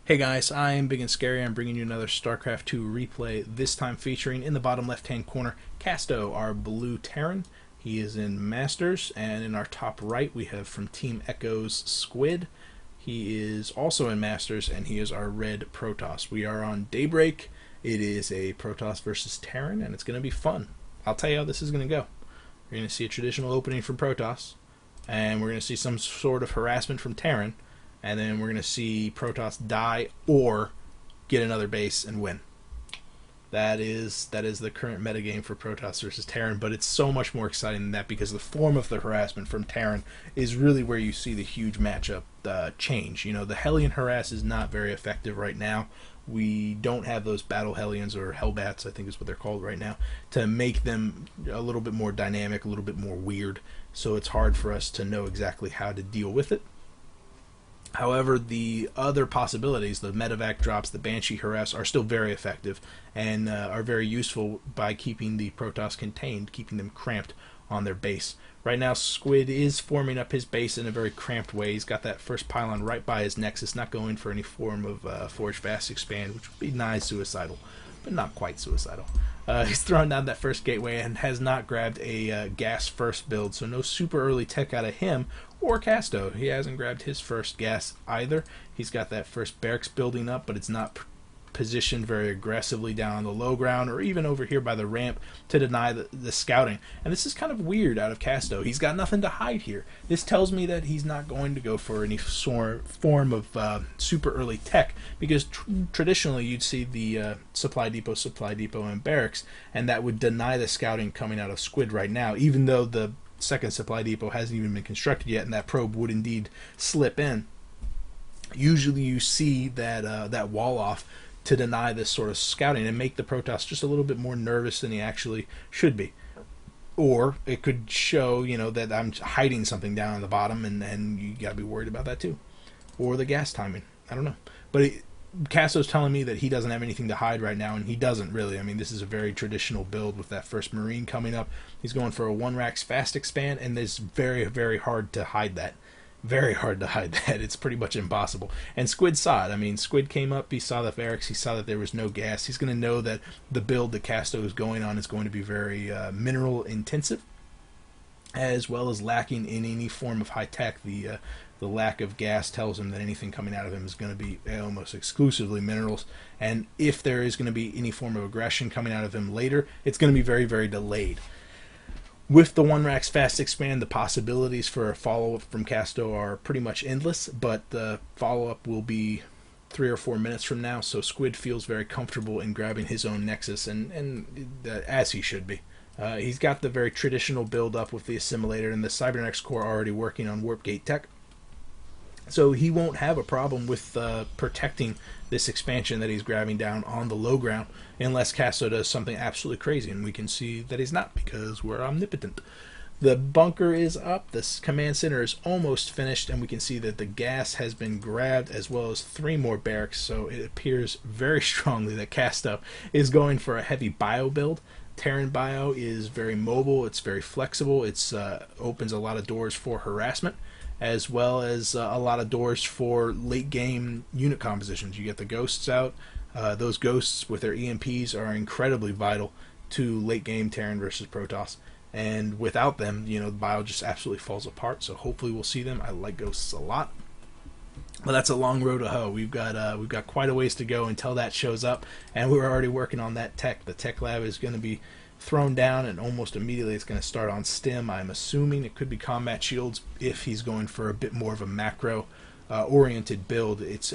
Hey guys, I am IBigandscary. I'm bringing you another StarCraft 2 replay, this time featuring in the bottom left-hand corner Casto, our blue Terran. He is in Masters, and in our top right we have from Team EchO.Squid. He is also in Masters, and he is our red Protoss. We are on Daybreak. It is a Protoss versus Terran, and it's going to be fun. I'll tell you how this is going to go. We're going to see a traditional opening from Protoss, and we're going to see some sort of harassment from Terran, and then we're going to see Protoss die or get another base and win. That is the current metagame for Protoss versus Terran, but it's so much more exciting than that because the form of the harassment from Terran is really where you see the huge matchup change. You know, the Hellion harass is not very effective right now. We don't have those Battle Hellions, or Hellbats I think is what they're called right now, to make them a little bit more dynamic, a little bit more weird, so it's hard for us to know exactly how to deal with it. However, the other possibilities, the medevac drops, the Banshee harass, are still very effective and are very useful by keeping the Protoss contained, keeping them cramped on their base. Right now, Squid is forming up his base in a very cramped way. He's got that first pylon right by his nexus, not going for any form of Forge Fast Expand, which would be nice suicidal, but not quite suicidal. He's thrown down that first gateway and has not grabbed a gas first build, so no super early tech out of him or Casto. He hasn't grabbed his first gas either. He's got that first barracks building up, but it's not positioned very aggressively down on the low ground or even over here by the ramp to deny the scouting. And this is kind of weird out of Casto. He's got nothing to hide here. This tells me that he's not going to go for any form of super early tech, because traditionally you'd see the supply depot, and barracks, and that would deny the scouting coming out of Squid right now, even though the second supply depot hasn't even been constructed yet, and that probe would indeed slip in. Usually you see that wall off to deny this sort of scouting and make the Protoss just a little bit more nervous than he actually should be. Or it could show, you know, that I'm hiding something down on the bottom, and you got to be worried about that too. Or the gas timing. I don't know. But Casto's telling me that he doesn't have anything to hide right now, and he doesn't really. I mean, this is a very traditional build with that first Marine coming up. He's going for a 1-Rax fast expand, and it's very, very hard to hide that. Very hard to hide that. It's pretty much impossible. And Squid saw it. I mean, Squid came up, he saw the barracks, he saw that there was no gas. He's going to know that the build that Casto is going on is going to be very mineral intensive, as well as lacking in any form of high tech. The lack of gas tells him that anything coming out of him is going to be almost exclusively minerals, and if there is going to be any form of aggression coming out of him later, it's going to be very, very delayed. With the 1-Rax fast expand, the possibilities for a follow-up from Casto are pretty much endless, but the follow-up will be 3 or 4 minutes from now, so Squid feels very comfortable in grabbing his own nexus, and as he should be. He's got the very traditional build-up with the assimilator and the Cybernetics core already working on warp gate tech, so he won't have a problem with protecting this expansion that he's grabbing down on the low ground, unless Casto does something absolutely crazy, and we can see that he's not, because we're omnipotent. The bunker is up, this command center is almost finished, and we can see that the gas has been grabbed, as well as 3 more barracks, so it appears very strongly that Casto is going for a heavy bio build. Terran bio is very mobile, it's very flexible, it opens a lot of doors for harassment, as well as a lot of doors for late game unit compositions. You get the ghosts out. Those ghosts with their EMPs are incredibly vital to late game Terran versus Protoss, and without them, you know, the bio just absolutely falls apart. So hopefully we'll see them. I like ghosts a lot, but that's a long road to hoe. We've got quite a ways to go until that shows up, and we're already working on that tech. The tech lab is going to be thrown down, and almost immediately it's going to start on stim. I'm assuming it could be combat shields if he's going for a bit more of a macro oriented build. It's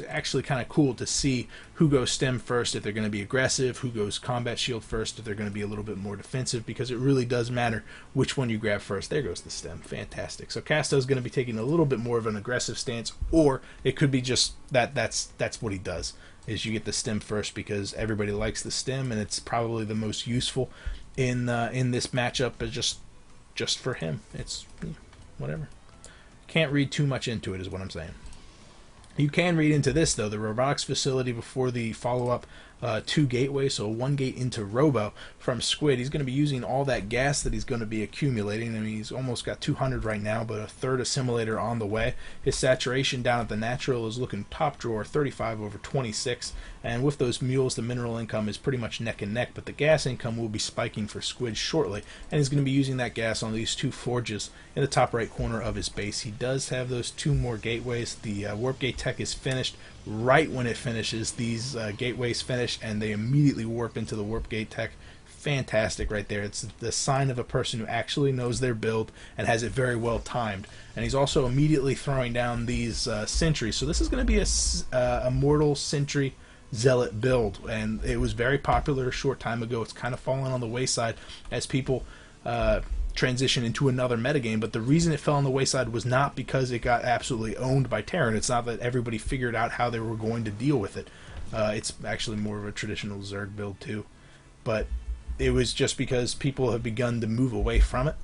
actually kind of cool to see who goes stim first if they're going to be aggressive, who goes combat shield first if they're going to be a little bit more defensive, because it really does matter which one you grab first. There goes the stim. Fantastic. So Casto's going to be taking a little bit more of an aggressive stance, or it could be just that's what he does, is you get the stim first because everybody likes the stim, and it's probably the most useful in this matchup, but just for him. It's whatever. Can't read too much into it is what I'm saying. You can read into this, though. The robotics facility before the follow-up 2 gateways, so 1 gate into Robo from Squid. He's going to be using all that gas that he's going to be accumulating. I mean, he's almost got 200 right now, but a third assimilator on the way. His saturation down at the natural is looking top drawer, 35 over 26, and with those mules, the mineral income is pretty much neck and neck, but the gas income will be spiking for Squid shortly, and he's going to be using that gas on these 2 forges in the top right corner of his base. He does have those 2 more gateways. The warp gate tech is finished. Right when it finishes, these gateways finish, and they immediately warp into the warp gate tech. Fantastic right there. It's the sign of a person who actually knows their build and has it very well timed. And he's also immediately throwing down these sentries. So this is going to be a Mortal Sentry Zealot build, and it was very popular a short time ago. It's kind of fallen on the wayside as people transition into another metagame, but the reason it fell on the wayside was not because it got absolutely owned by Terran. It's not that everybody figured out how they were going to deal with it. It's actually more of a traditional Zerg build too, but it was just because people have begun to move away from it,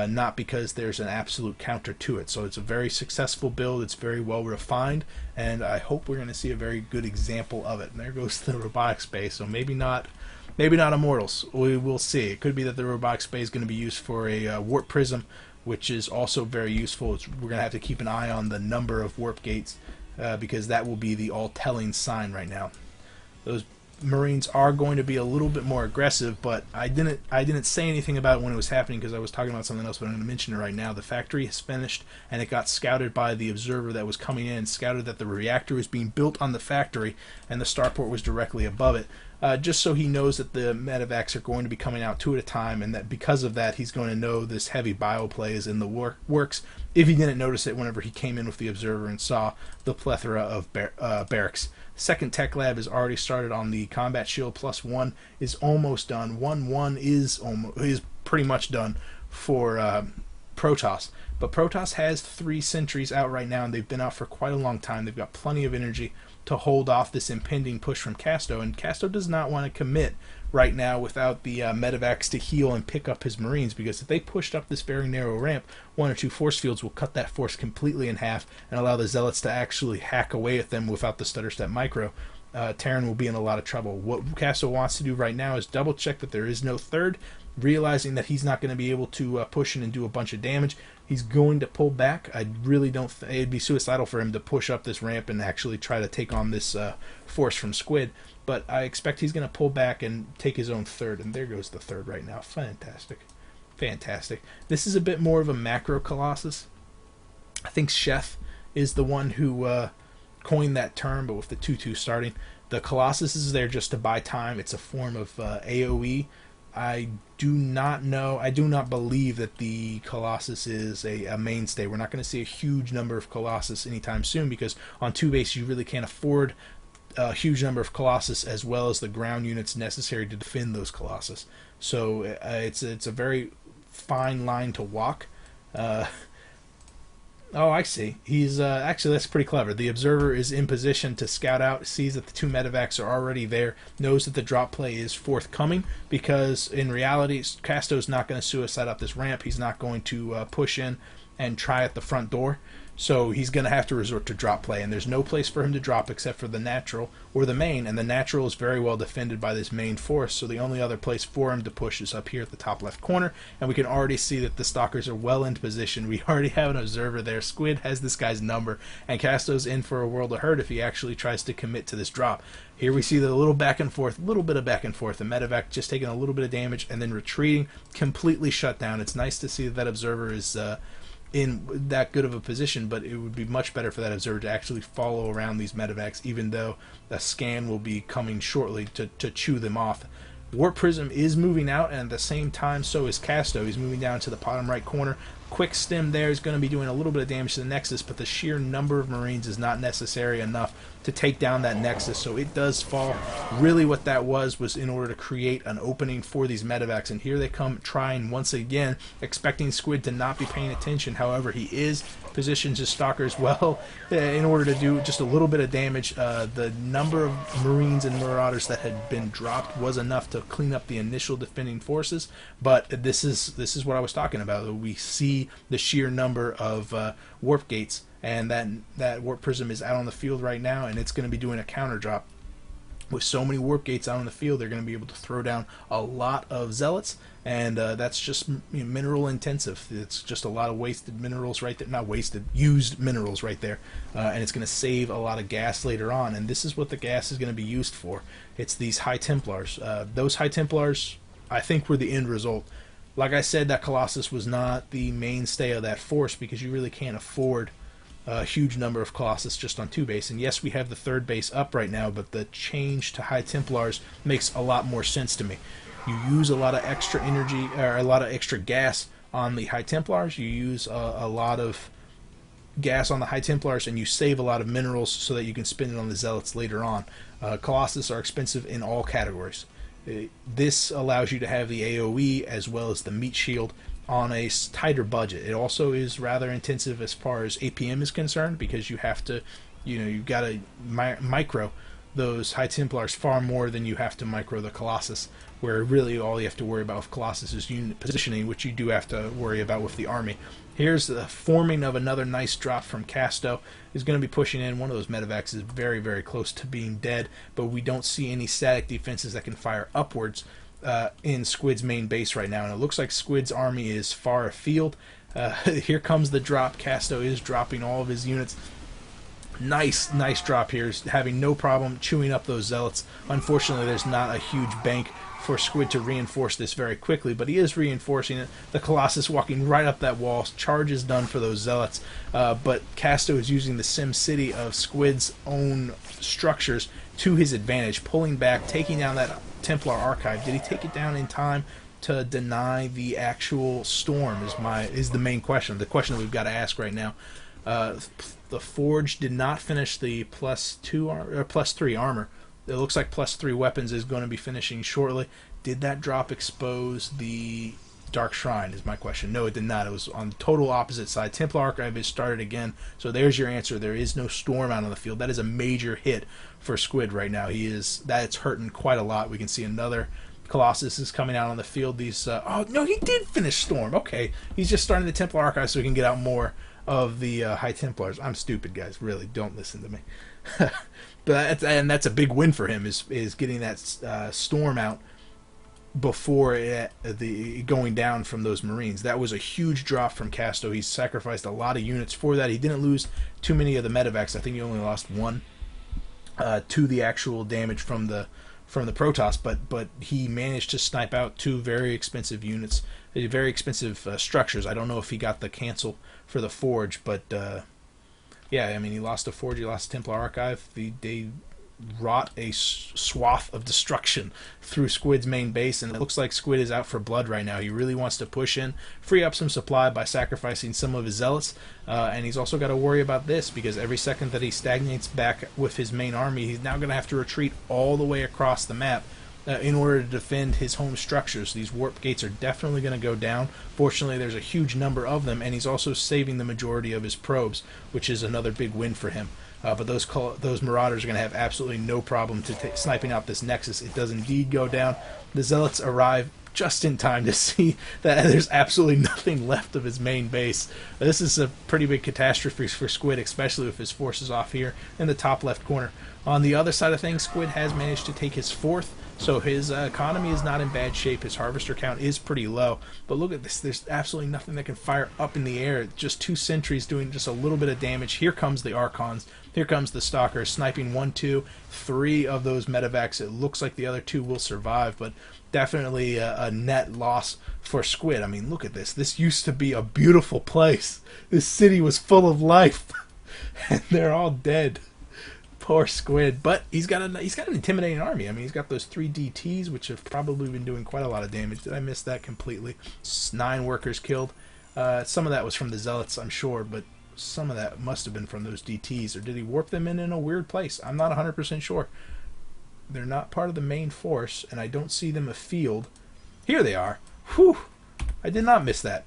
not because there's an absolute counter to it. So it's a very successful build. It's very well refined, and I hope we're going to see a very good example of it. And there goes the robotics space. So maybe not Immortals. We will see. It could be that the robotics bay is going to be used for a warp prism, which is also very useful. We're going to have to keep an eye on the number of warp gates because that will be the all-telling sign right now. Those Marines are going to be a little bit more aggressive, but I didn't say anything about it when it was happening because I was talking about something else, but I'm going to mention it right now. The factory is finished, and it got scouted by the observer that was coming in, scouted that the reactor was being built on the factory, and the starport was directly above it. Just so he knows that the medevacs are going to be coming out 2 at a time, and that because of that, he's going to know this heavy bioplay is in the works, if he didn't notice it whenever he came in with the observer and saw the plethora of barracks. Second tech lab is already started on the combat shield. +1 is almost done. 1-1 is pretty much done for Protoss. But Protoss has 3 sentries out right now, and they've been out for quite a long time. They've got plenty of energy to hold off this impending push from Casto, and Casto does not want to commit right now without the medevacs to heal and pick up his Marines, because if they pushed up this very narrow ramp, 1 or 2 force fields will cut that force completely in half and allow the Zealots to actually hack away at them without the stutter step micro. Terran will be in a lot of trouble. What Casto wants to do right now is double check that there is no third, realizing that he's not going to be able to push in and do a bunch of damage. He's going to pull back. I really don't it'd be suicidal for him to push up this ramp and actually try to take on this force from Squid, but I expect he's going to pull back and take his own third, and there goes the third right now. Fantastic. This is a bit more of a macro Colossus. I think Chef is the one who coined that term, but with the 2-2 starting, the Colossus is there just to buy time. It's a form of AoE. I do not believe that the Colossus is a mainstay. We're not going to see a huge number of Colossus anytime soon, because on 2 base you really can't afford a huge number of Colossus as well as the ground units necessary to defend those Colossus. So it's a very fine line to walk. Oh, I see. He's actually, that's pretty clever. The observer is in position to scout out, sees that the 2 medevacs are already there, knows that the drop play is forthcoming, because in reality, Casto's not going to suicide up this ramp. He's not going to push in and try at the front door. So he's going to have to resort to drop play, and there's no place for him to drop except for the natural or the main, and the natural is very well defended by this main force, so the only other place for him to push is up here at the top left corner, and we can already see that the stalkers are well into position. We already have an observer there. Squid has this guy's number, and Casto's in for a world of hurt if he actually tries to commit to this drop. Here we see the little bit of back and forth. The medevac just taking a little bit of damage and then retreating, completely shut down. It's nice to see that observer is in that good of a position, but it would be much better for that observer to actually follow around these medevacs, even though a scan will be coming shortly to chew them off. Warp Prism is moving out, and at the same time so is Casto. He's moving down to the bottom right corner. Quick Stim there is going to be doing a little bit of damage to the Nexus, but the sheer number of Marines is not necessary enough to take down that Nexus, so it does fall. Really what that was in order to create an opening for these medevacs, and here they come trying once again, expecting Squid to not be paying attention. However, he is, positions his stalkers well in order to do just a little bit of damage. The number of Marines and Marauders that had been dropped was enough to clean up the initial defending forces, but this is what I was talking about. We see the sheer number of warp gates, and that warp prism is out on the field right now, and it's going to be doing a counter drop. with so many warp gates out on the field, they're going to be able to throw down a lot of zealots, and that's just mineral intensive. It's just a lot of wasted minerals right there, not wasted, used minerals right there, and it's going to save a lot of gas later on, and this is what the gas is going to be used for. It's these High Templars. Those High Templars, I think, were the end result. Like I said, that Colossus was not the mainstay of that force because you really can't afford a huge number of Colossus just on 2 base. And yes, we have the 3rd base up right now, but the change to High Templars makes a lot more sense to me. You use a lot of extra energy, or a lot of extra gas on the High Templars. You use a lot of gas on the High Templars, and you save a lot of minerals so that you can spend it on the Zealots later on. Colossus are expensive in all categories. This allows you to have the AoE as well as the meat shield on a tighter budget. It also is rather intensive as far as APM is concerned because you have to, you've got to micro those High Templars far more than you have to micro the Colossus, where really all you have to worry about with Colossus is unit positioning, which you do have to worry about with the army. Here's the forming of another nice drop from Casto. He's going to be pushing in. One of those medevacs is very, very close to being dead, but we don't see any static defenses that can fire upwards in Squid's main base right now, and it looks like Squid's army is far afield. Here comes the drop. Casto is dropping all of his units. Nice drop here. He's having no problem chewing up those zealots. Unfortunately, there's not a huge bank for Squid to reinforce this very quickly, but he is reinforcing it. The Colossus walking right up that wall. Charge is done for those zealots, but Casto is using the Sim City of Squid's own structures to his advantage, pulling back, taking down that Templar Archive. Did he take it down in time to deny the actual storm is the main question. The question that we've got to ask right now. The Forge did not finish the +2 or +3 armor. It looks like +3 weapons is going to be finishing shortly. Did that drop expose the Dark Shrine is my question. No, it did not. It was on the total opposite side. Templar Archive is started again. So there's your answer. There is no storm out on the field. That is a major hit for Squid right now. That's hurting quite a lot. We can see another Colossus is coming out on the field. Oh no, he did finish storm. Okay, he's just starting the Templar Archive so he can get out more of the High Templars. I'm stupid, guys. Really, don't listen to me. But that's a big win for him is getting that storm out before the going down from those Marines. That was a huge drop from Casto. He sacrificed a lot of units for that. He didn't lose too many of the medevacs. I think he only lost 1 to the actual damage from the Protoss, but he managed to snipe out 2 very expensive units, very expensive structures. I don't know if he got the cancel for the Forge, but yeah, I mean, he lost a Forge, he lost a Templar Archive. They wrought a swath of destruction through Squid's main base, and it looks like Squid is out for blood right now. He really wants to push in, free up some supply by sacrificing some of his zealots, and he's also got to worry about this, because every second that he stagnates back with his main army, he's now going to have to retreat all the way across the map in order to defend his home structures. These warp gates are definitely going to go down. Fortunately, there's a huge number of them, and he's also saving the majority of his probes, which is another big win for him. But those Marauders are going to have absolutely no problem sniping out this Nexus. It does indeed go down. The Zealots arrive just in time to see that there's absolutely nothing left of his main base. This is a pretty big catastrophe for Squid, especially with his forces off here in the top left corner. On the other side of things, Squid has managed to take his 4th, so his economy is not in bad shape. His harvester count is pretty low. But look at this. There's absolutely nothing that can fire up in the air. Just 2 sentries doing just a little bit of damage. Here comes the Archons. Here comes the Stalker sniping 1, 2, 3 of those medevacs. It looks like the other 2 will survive, but definitely a net loss for Squid. I mean, look at this. This used to be a beautiful place. This city was full of life, and they're all dead. Poor Squid, but he's got an intimidating army. I mean, he's got those 3 DTs, which have probably been doing quite a lot of damage. Did I miss that completely? 9 workers killed. Some of that was from the Zealots, I'm sure, but some of that must have been from those DTs, or did he warp them in a weird place? I'm not 100% sure. They're not part of the main force, and I don't see them afield. Here they are. Whew! I did not miss that.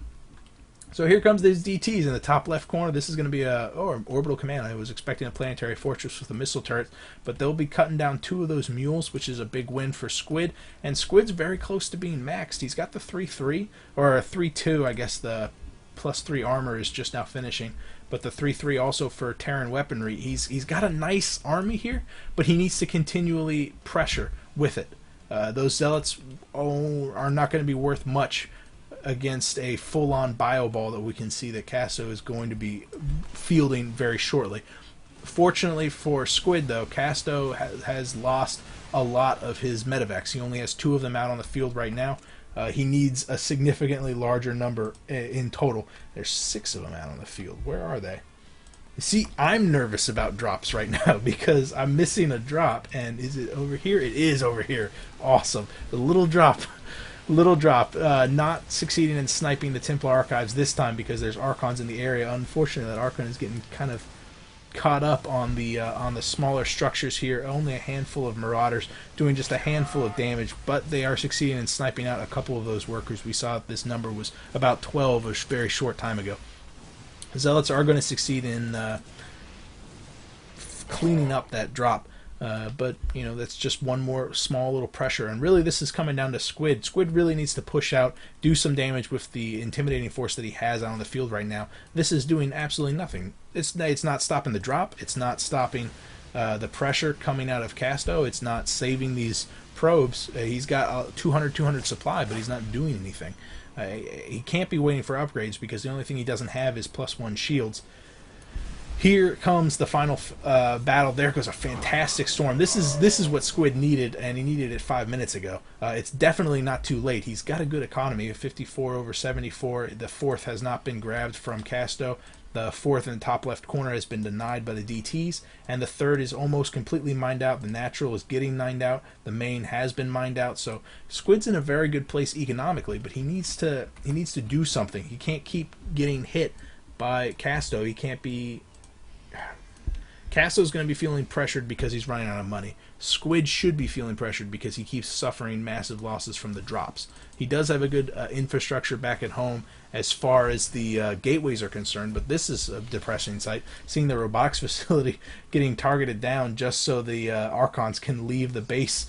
So here comes these DTs in the top left corner. This is going to be an orbital command. I was expecting a planetary fortress with a missile turret, but they'll be cutting down 2 of those mules, which is a big win for Squid. And Squid's very close to being maxed. He's got the 3-3, or 3-2, I guess the +3 armor is just now finishing. but the 3/3 also for Terran weaponry. He's got a nice army here, but he needs to continually pressure with it. Those zealots are not going to be worth much against a full-on bio ball that we can see that Casto is going to be fielding very shortly. Fortunately for Squid, though, Casto has lost a lot of his medevacs. He only has 2 of them out on the field right now. He needs a significantly larger number in total. There's 6 of them out on the field. Where are they? See, I'm nervous about drops right now because I'm missing a drop. And is it over here? It is over here. Awesome. The little drop. Not succeeding in sniping the Templar Archives this time because there's Archons in the area. Unfortunately, that Archon is getting kind of caught up on the smaller structures here. Only a handful of Marauders doing just a handful of damage, but they are succeeding in sniping out a couple of those workers. We saw that this number was about 12 a very short time ago. Zealots are going to succeed in cleaning up that drop, but you know, that's just one more small little pressure. And really, this is coming down to Squid. Squid really needs to push out, do some damage with the intimidating force that he has out on the field right now. This is doing absolutely nothing. It's not stopping the drop. It's not stopping the pressure coming out of Casto. It's not saving these probes. He's got 200 supply, but he's not doing anything. He can't be waiting for upgrades because the only thing he doesn't have is +1 shields. Here comes the final battle. There goes a fantastic storm. This is what Squid needed, and he needed it 5 minutes ago. It's definitely not too late. He's got a good economy, 54 over 74. The 4th has not been grabbed from Casto. The 4th in the top left corner has been denied by the DTs, and the 3rd is almost completely mined out. The natural is getting mined out. The main has been mined out. So Squid's in a very good place economically, but he needs to do something. He can't keep getting hit by Casto. He can't be. Casto's going to be feeling pressured because he's running out of money. Squid should be feeling pressured because he keeps suffering massive losses from the drops. He does have a good infrastructure back at home as far as the gateways are concerned, but this is a depressing sight. Seeing the robotics facility getting targeted down just so the Archons can leave the base.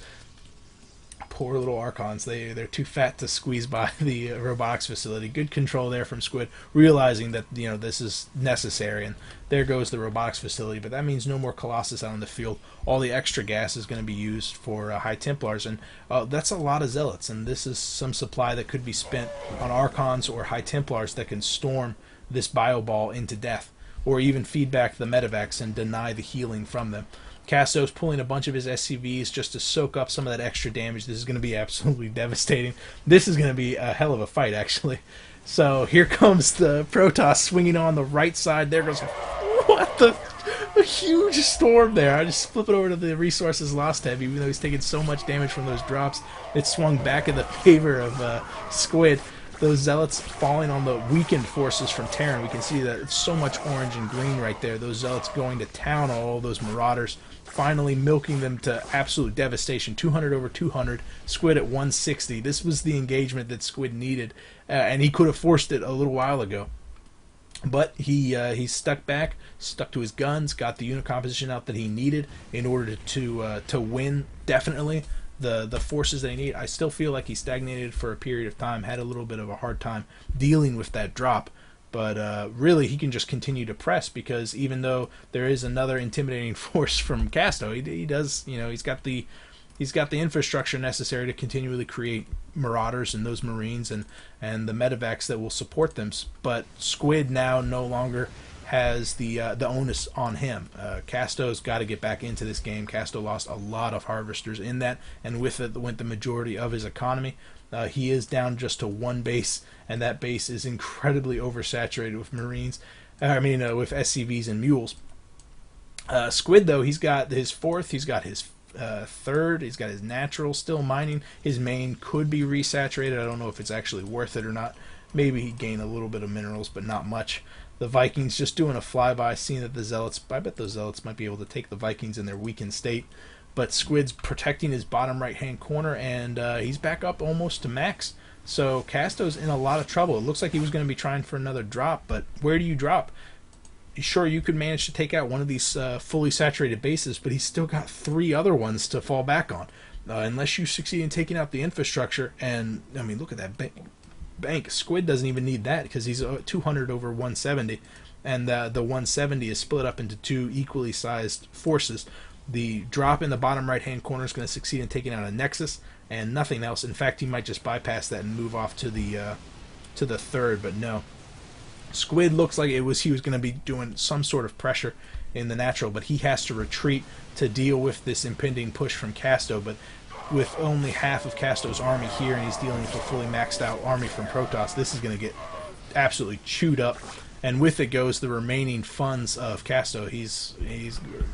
Poor little Archons. They're too fat to squeeze by the robotics facility. Good control there from Squid, realizing that this is necessary. And there goes the robotics facility. But that means no more Colossus out on the field. All the extra gas is going to be used for High Templars, and that's a lot of Zealots. And this is some supply that could be spent on Archons or High Templars that can storm this bio ball into death, or even feed back the medevacs and deny the healing from them. Casto's pulling a bunch of his SCVs just to soak up some of that extra damage. This is going to be absolutely devastating. This is going to be a hell of a fight, actually. So here comes the Protoss swinging on the right side. There goes... What the... A huge storm there. I just flip it over to the resources lost tab. Even though he's taking so much damage from those drops, it swung back in the favor of Squid. Those Zealots falling on the weakened forces from Terran. We can see that it's so much orange and green right there. Those Zealots going to town on all those Marauders, finally milking them to absolute devastation. 200 over 200. Squid at 160. This was the engagement that Squid needed, and he could have forced it a little while ago. But he stuck back, stuck to his guns, got the unit composition out that he needed in order to win, definitely. The forces that he need. I still feel like he stagnated for a period of time, had a little bit of a hard time dealing with that drop, but really he can just continue to press, because even though there is another intimidating force from Casto, he does, he's got the infrastructure necessary to continually create Marauders and those Marines and the medevacs that will support them. But Squid now no longer has the onus on him. Casto's got to get back into this game. Casto lost a lot of harvesters in that, and with it went the majority of his economy. He is down just to 1 base, and that base is incredibly oversaturated with Marines. With SCVs and mules. Squid, though, he's got his 4th, he's got his 3rd, he's got his natural still mining. His main could be resaturated. I don't know if it's actually worth it or not. Maybe he'd gain a little bit of minerals, but not much. The Vikings just doing a flyby, seeing that the Zealots... I bet those Zealots might be able to take the Vikings in their weakened state. But Squid's protecting his bottom right-hand corner, and he's back up almost to max. So Casto's in a lot of trouble. It looks like he was going to be trying for another drop, but where do you drop? Sure, you could manage to take out one of these fully saturated bases, but he's still got 3 other ones to fall back on. Unless you succeed in taking out the infrastructure, and, look at that bank. Squid doesn't even need that because he's 200 over 170. and the 170 is split up into two equally sized forces. The drop in the bottom right-hand corner is going to succeed in taking out a Nexus, and nothing else. In fact, he might just bypass that and move off to the third, but no. Squid looks like he was going to be doing some sort of pressure in the natural, but he has to retreat to deal with this impending push from Casto. But with only half of Casto's army here, and he's dealing with a fully maxed out army from Protoss, this is going to get absolutely chewed up. And with it goes the remaining funds of Casto. He's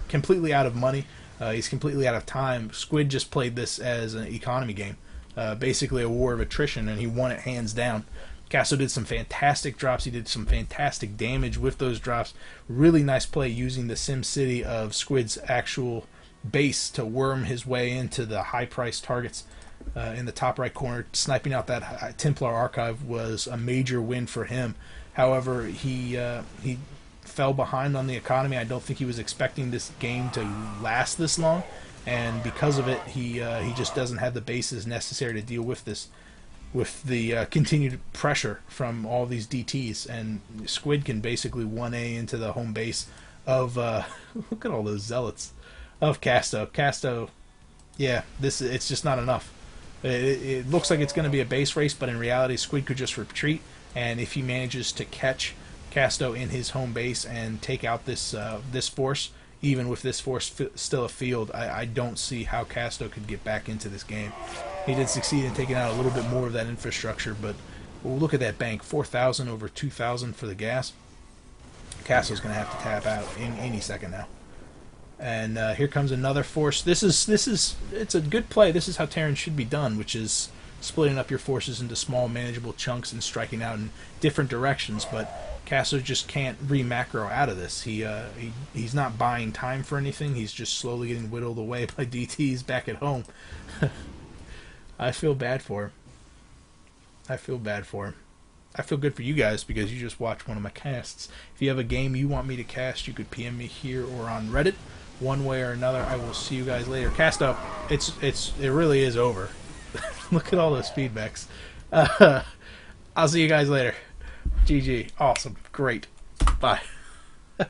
completely out of money. He's completely out of time. Squid just played this as an economy game, basically a war of attrition, and he won it hands down. Casto did some fantastic drops. He did some fantastic damage with those drops. Really nice play using the Sim City of Squid's actual base to worm his way into the high-priced targets in the top right corner. Sniping out that Templar Archive was a major win for him. However, he fell behind on the economy. I don't think he was expecting this game to last this long, and because of it, he just doesn't have the bases necessary to deal with this, with the continued pressure from all these DTs. And Squid can basically 1A into the home base of look at all those zealots of Casto. Casto, yeah, it's just not enough. It looks like it's going to be a base race, but in reality, Squid could just retreat. And if he manages to catch Casto in his home base and take out this force, even with this force still afield, I don't see how Casto could get back into this game. He did succeed in taking out a little bit more of that infrastructure, but look at that bank, 4,000 over 2,000 for the gas. Casto's going to have to tap out in any second now. And here comes another force. It's a good play. This is how Terran should be done, which is splitting up your forces into small, manageable chunks and striking out in different directions. But Casto just can't re-macro out of this. He's not buying time for anything. He's just slowly getting whittled away by DTs back at home. I feel bad for him. I feel bad for him. I feel good for you guys because you just watched one of my casts. If you have a game you want me to cast, you could PM me here or on Reddit. One way or another, I will see you guys later. Casto, it really is over. Look at all those feedbacks. I'll see you guys later. GG. Awesome. Great. Bye.